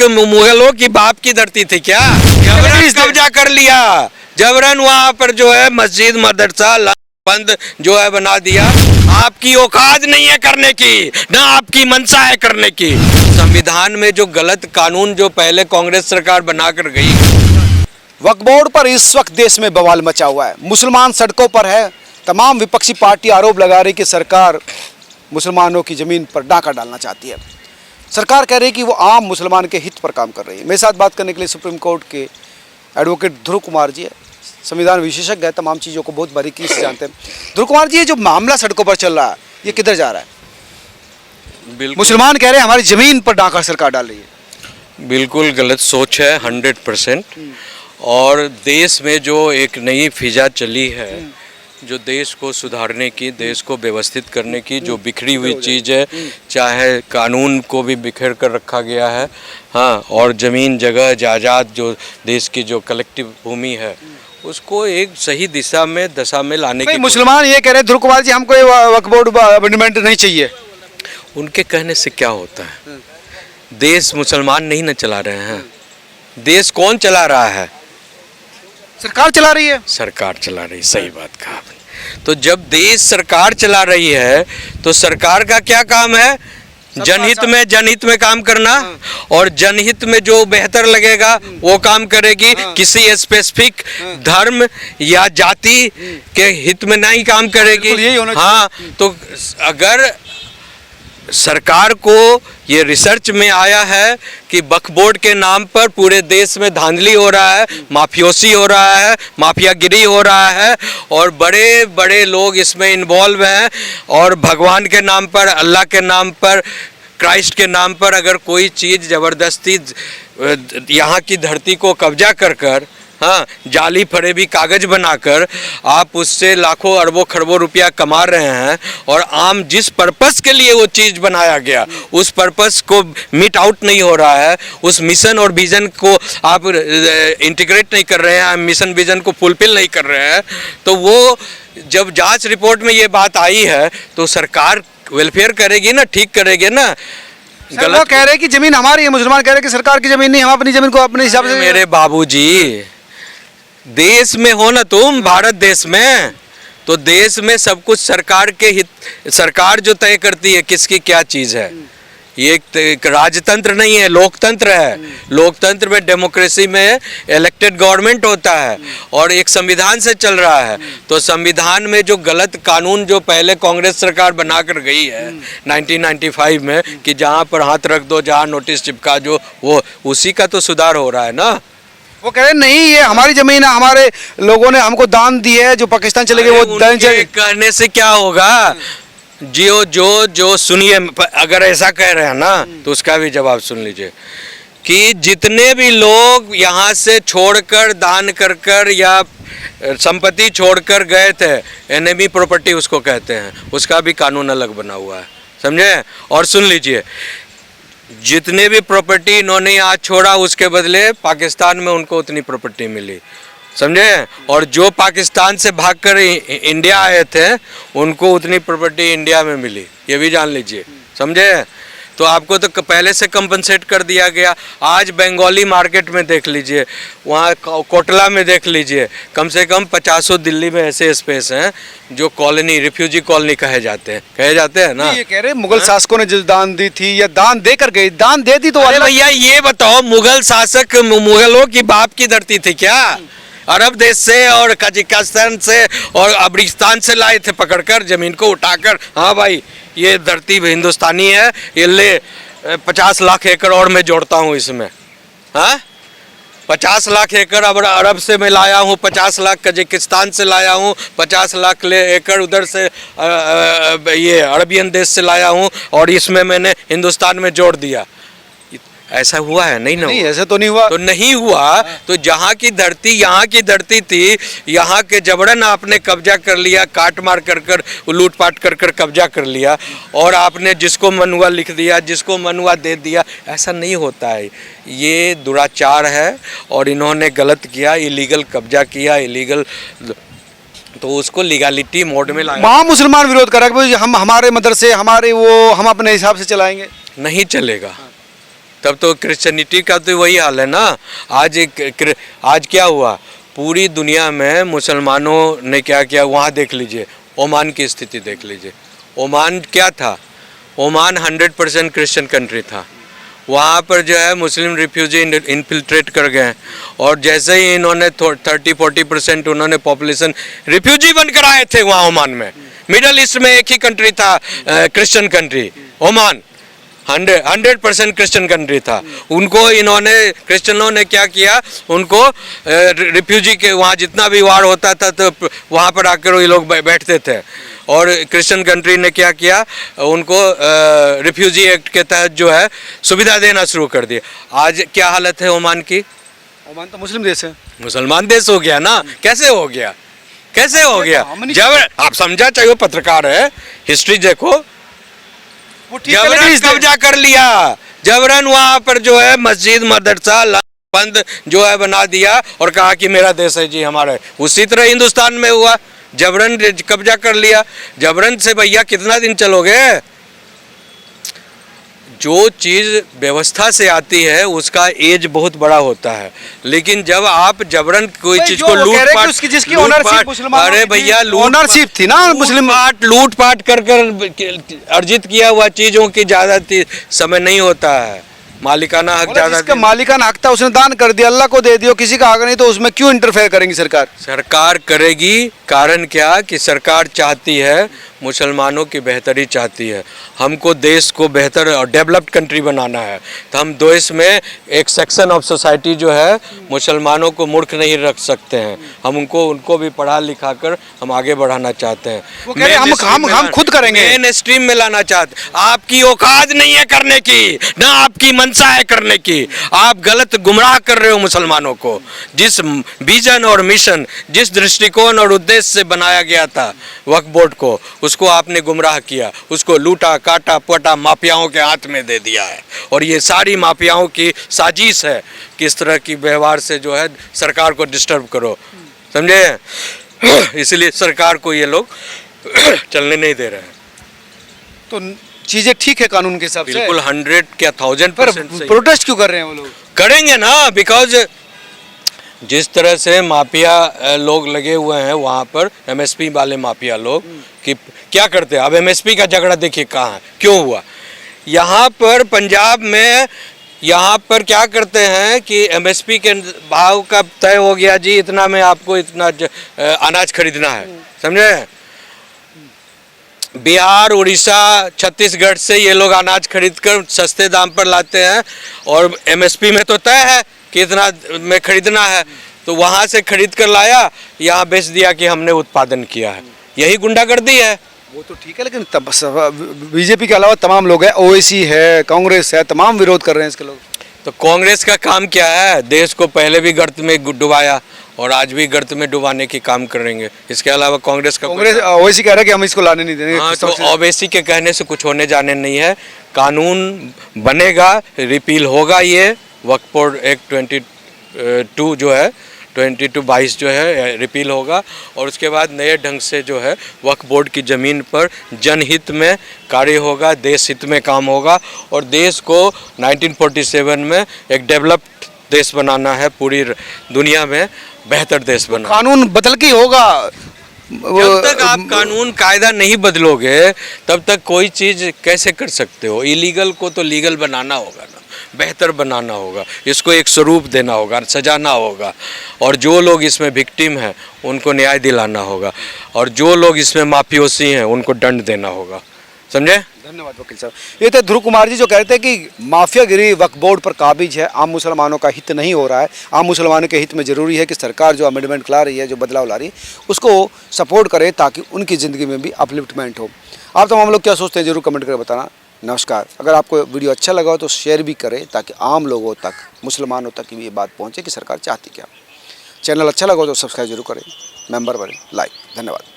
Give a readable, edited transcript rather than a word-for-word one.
शासक मुगलों की बाप की धरती थी क्या? जबरन कब्जा कर लिया, जबरन वहाँ पर जो है मस्जिद मदरसा बंद जो है बना दिया। आपकी औकात नहीं है करने की, ना आपकी मंशा है करने की। संविधान में जो गलत कानून जो पहले कांग्रेस सरकार बनाकर गई। वक्फ बोर्ड पर इस वक्त देश में बवाल मचा हुआ है। मुसलमान सड़कों पर है। तमाम विपक्षी पार्टी आरोप लगा रही कि सरकार मुसलमानों की ज़मीन पर डाका डालना चाहती है। सरकार कह रही है कि वो आम मुसलमान के हित पर काम कर रही है। मेरे साथ बात करने के लिए सुप्रीम कोर्ट के एडवोकेट ध्रुव कुमार जी है, संविधान विशेषज्ञ है, तमाम चीज़ों को बहुत बारीकी से जानते हैं। ध्रुव कुमार जी, ये जो मामला सड़कों पर चल रहा है ये किधर जा रहा है? मुसलमान कह रहे हैं हमारी ज़मीन पर डाका सरकार डाल रही है। बिल्कुल गलत सोच है 100%। और देश में जो एक नई फिजा चली है, जो देश को सुधारने की, देश को व्यवस्थित करने की, जो बिखरी हुई चीज़ है, चाहे कानून को भी बिखेर कर रखा गया है, हाँ, और ज़मीन जगह जायदाद जो देश की जो कलेक्टिव भूमि है उसको एक सही दशा में लाने की। मुसलमान ये कह रहे हैं ध्रुव कुमार जी हमको वक्फ बोर्ड अमेंडमेंट नहीं चाहिए। उनके कहने से क्या होता है? देश मुसलमान नहीं न चला रहे हैं, देश कौन चला रहा है? सरकार चला रही है। सरकार चला रही, सही बात कहा आपने। तो जब देश सरकार चला रही है तो सरकार का क्या काम है? जनहित में काम करना, और जनहित में जो बेहतर लगेगा वो काम करेगी। किसी स्पेसिफिक धर्म या जाति के हित में नहीं काम करेगी। हाँ, तो अगर सरकार को ये रिसर्च में आया है कि वक्फ बोर्ड के नाम पर पूरे देश में धांधली हो रहा है, माफियोसी हो रहा है, माफियागिरी हो रहा है, और बड़े बड़े लोग इसमें इन्वॉल्व हैं, और भगवान के नाम पर, अल्लाह के नाम पर, क्राइस्ट के नाम पर अगर कोई चीज़ ज़बरदस्ती यहाँ की धरती को कब्जा कर हाँ, जाली फरेबी कागज बनाकर आप उससे लाखों अरबों खरबों रुपया कमा रहे हैं, और आम जिस पर्पस के लिए वो चीज़ बनाया गया उस पर्पस को मीट आउट नहीं हो रहा है, उस मिशन और विज़न को आप इंटीग्रेट नहीं कर रहे हैं, मिशन विज़न को फुलफिल नहीं कर रहे हैं, तो वो जब जांच रिपोर्ट में ये बात आई है तो सरकार वेलफेयर करेगी ना, ठीक करेगी ना। गलत कह रहे हैं कि ज़मीन हमारी है, मुसलमान कह रहे हैं कि सरकार की ज़मीन नहीं, हम अपनी ज़मीन को अपने हिसाब से। मेरे बाबूजी, देश में हो ना तुम, भारत देश में, तो देश में सब कुछ सरकार के हित, सरकार जो तय करती है किसकी क्या चीज़ है। ये एक राजतंत्र नहीं है, लोकतंत्र है। लोकतंत्र में, डेमोक्रेसी में इलेक्टेड गवर्नमेंट होता है और एक संविधान से चल रहा है। तो संविधान में जो गलत कानून जो पहले कांग्रेस सरकार बनाकर गई है 1995 में कि जहाँ पर हाथ रख दो, जहाँ नोटिस चिपका जो, वो उसी का तो सुधार हो रहा है ना। वो कह रहे नहीं ये हमारी जमीन है, हमारे लोगों ने हमको दान दी है, जो पाकिस्तान चले गए वो दान कहने से क्या होगा? जो सुनिए, अगर ऐसा कह रहे हैं ना तो उसका भी जवाब सुन लीजिए कि जितने भी लोग यहाँ से छोड़कर, दान कर या संपत्ति छोड़कर गए थे, एनेमी प्रॉपर्टी उसको कहते हैं, उसका भी कानून अलग बना हुआ है, समझे? और सुन लीजिए, जितने भी प्रॉपर्टी इन्होंने आज छोड़ा उसके बदले पाकिस्तान में उनको उतनी प्रॉपर्टी मिली, समझे? और जो पाकिस्तान से भागकर इंडिया आए थे उनको उतनी प्रॉपर्टी इंडिया में मिली, ये भी जान लीजिए, समझे? तो आपको तो पहले से कंपनसेट कर दिया गया। आज बंगाली मार्केट में देख लीजिए, वहाँ कोटला में देख लीजिए, कम से कम 50 दिल्ली में ऐसे स्पेस हैं जो कॉलोनी, रिफ्यूजी कॉलोनी कहे जाते हैं ना। ये कह रहे मुगल शासकों ने जो दान दी थी या दान देकर गए, दान दे दी तो भैया ये बताओ, मुगल शासक मुगलों की बाप की धरती थी क्या? अरब देश से और कजाकिस्तान से और अफगानिस्तान से लाए थे पकड़कर, जमीन को उठाकर, हाँ भाई ये धरती हिंदुस्तानी है, ये ले 50 लाख एकड़ और मैं जोड़ता हूँ इसमें, हाँ 50 लाख एकड़ अब अरब से मैं लाया हूँ, 50 लाख कजाकिस्तान से लाया हूँ, 50 लाख एकड़ उधर से ये अरबियन देश से लाया हूँ, और इसमें मैंने हिंदुस्तान में जोड़ दिया। ऐसा हुआ है? नहीं ना, नहीं ऐसा तो नहीं हुआ। तो नहीं हुआ तो जहाँ की धरती, यहाँ की धरती थी, यहाँ के जबरन आपने कब्जा कर लिया, काट मार कर लूटपाट कर कब्जा कर लिया, और आपने जिसको मन हुआ लिख दिया, जिसको मन हुआ दे दिया। ऐसा नहीं होता है, ये दुराचार है और इन्होंने गलत किया, इलीगल कब्जा किया, इलीगल, तो उसको लीगलिटी मोड में लाया। वहाँ मुसलमान विरोध कर रहे हैं, हम हमारे मदरसे, हमारे वो, हम अपने हिसाब से चलाएंगे। नहीं चलेगा, तब तो क्रिश्चियनिटी का तो वही हाल है ना। आज क्या हुआ, पूरी दुनिया में मुसलमानों ने क्या किया, वहाँ देख लीजिए, ओमान की स्थिति देख लीजिए। ओमान क्या था, ओमान 100% क्रिश्चियन कंट्री था। वहाँ पर जो है मुस्लिम रिफ्यूजी इन्फिल्ट्रेट कर गए, और जैसे ही इन्होंने 30-40% उन्होंने पॉपुलेशन रिफ्यूजी बनकर आए थे वहाँ ओमान में। मिडल ईस्ट में एक ही कंट्री था Christian country, Oman 100% Christian country था। उनको इन्होंने, क्रिश्चियनों ने क्या किया, उनको रिफ्यूजी के वहाँ जितना भी वार होता था तो वहाँ पर आकर ये लोग बैठते थे, और क्रिश्चियन कंट्री ने क्या किया, उनको रिफ्यूजी एक्ट के तहत जो है सुविधा देना शुरू कर दिया। आज क्या हालत है ओमान की? ओमान तो मुस्लिम देश है, मुसलमान देश हो गया ना। कैसे हो गया, कैसे हो गया? जब आप समझा, चाहिए पत्रकार है, हिस्ट्री देखो, जबरन कब्जा कर लिया, जबरन वहाँ पर जो है मस्जिद मदरसा बंद जो है बना दिया, और कहा कि मेरा देश है जी, हमारा है। उसी तरह हिंदुस्तान में हुआ, जबरन कब्जा कर लिया। जबरन से भैया कितना दिन चलोगे? जो चीज़ व्यवस्था से आती है उसका एज बहुत बड़ा होता है, लेकिन जब आप जबरन कोई चीज को लूटपाट, जिसकी ओनरशिप मुसलमानों, अरे भैया ओनरशिप थी ना, मुस्लिम लूटपाट कर अर्जित किया हुआ चीजों की ज्यादा समय नहीं होता है। मालिकाना हक ज्यादा, जिसका मालिकाना हक था उसने दान कर दिया, अल्लाह को दे दियो, किसी का हक नहीं, तो उसमें क्यों इंटरफेयर करेंगी सरकार? सरकार करेगी, कारण क्या कि सरकार चाहती है, मुसलमानों की बेहतरी चाहती है। हमको देश को बेहतर और डेवलप्ड कंट्री बनाना है, तो हम देश में एक सेक्शन ऑफ सोसाइटी जो है मुसलमानों को मूर्ख नहीं रख सकते हैं। हम उनको भी पढ़ा लिखा कर हम आगे बढ़ाना चाहते हैं। वो कह रहे हम खुद करेंगे, मेन स्ट्रीम में लाना चाहते। आपकी औकात नहीं है करने की, ना आपकी मनसा है करने की। आप गलत गुमराह कर रहे हो मुसलमानों को। जिस विजन और मिशन, जिस दृष्टिकोण और उद्देश्य से बनाया गया था वक्फ बोर्ड को, उसको आपने गुमराह किया, उसको लूटा काटा पटा माफियाओं के हाथ में दे दिया है। और ये सारी माफियाओं की साजिश है, किस तरह की व्यवहार से जो है सरकार को डिस्टर्ब करो, समझे? इसलिए सरकार को ये लोग चलने नहीं दे रहे हैं। तो चीजें ठीक है कानून के हिसाब से, बिल्कुल 100 क्या 1000%। प्रोटेस्ट क्यों कर रहे हैं वो लोग? करेंगे ना, बिकॉज जिस तरह से माफिया लोग लगे हुए हैं वहाँ पर, एमएसपी वाले माफिया लोग, कि क्या करते हैं। अब एमएसपी का झगड़ा देखिए कहाँ है, क्यों हुआ। यहाँ पर पंजाब में, यहाँ पर क्या करते हैं कि एमएसपी के भाव का तय हो गया जी, इतना में आपको इतना अनाज खरीदना है, समझे? बिहार, उड़ीसा, छत्तीसगढ़ से ये लोग अनाज खरीदकर सस्ते दाम पर लाते हैं, और एमएसपी में तो तय है कि इतना में खरीदना है, तो वहाँ से खरीद कर लाया, यहाँ बेच दिया कि हमने उत्पादन किया है। यही गुंडागर्दी है। वो तो ठीक है, लेकिन बीजेपी के अलावा तमाम लोग हैं, ओवैसी है, कांग्रेस है, तमाम विरोध कर रहे हैं इसके लोग। तो कांग्रेस का काम क्या है? देश को पहले भी गर्त में डुबाया और आज भी गर्त में डुबाने की काम करेंगे। इसके अलावा कांग्रेस ओवैसी कह रहा है कि हम इसको लाने नहीं देंगे। हाँ, तो ओवैसी के कहने से कुछ होने जाने नहीं है। कानून बनेगा, रिपील होगा, ये वक्फ बोर्ड एक्ट 22 जो है 22 जो है रिपील होगा, और उसके बाद नए ढंग से जो है वक्फ बोर्ड की ज़मीन पर जनहित में कार्य होगा, देश हित में काम होगा, और देश को 1947 में एक डेवलप्ड देश बनाना है, पूरी दुनिया में बेहतर देश बनाना। कानून बदल के होगा। जब तक आप कानून कायदा नहीं बदलोगे तब तक कोई चीज़ कैसे कर सकते हो? इलीगल को तो लीगल बनाना होगा ना, बेहतर बनाना होगा, इसको एक स्वरूप देना होगा, सजाना होगा, और जो लोग इसमें विक्टिम हैं उनको न्याय दिलाना होगा, और जो लोग इसमें माफियोसी हैं उनको दंड देना होगा, समझे? धन्यवाद वकील साहब। ये थे ध्रुव कुमार जी, जो कहते हैं कि माफियागिरी वक्फ बोर्ड पर काबिज है, आम मुसलमानों का हित नहीं हो रहा है। आम मुसलमानों के हित में ज़रूरी है कि सरकार जो अमेंडमेंट ला रही है, जो बदलाव ला रही है, उसको सपोर्ट करे ताकि उनकी ज़िंदगी में भी अपलिफ्टमेंट हो। आप तमाम लोग क्या सोचते हैं जरूर कमेंट करके बताना। नमस्कार। अगर आपको वीडियो अच्छा लगा हो तो शेयर भी करें ताकि आम लोगों तक, मुसलमानों तक भी ये बात पहुँचे कि सरकार चाहती क्या। चैनल अच्छा लगा हो तो सब्सक्राइब जरूर करें, मेंबर बने, लाइक। धन्यवाद।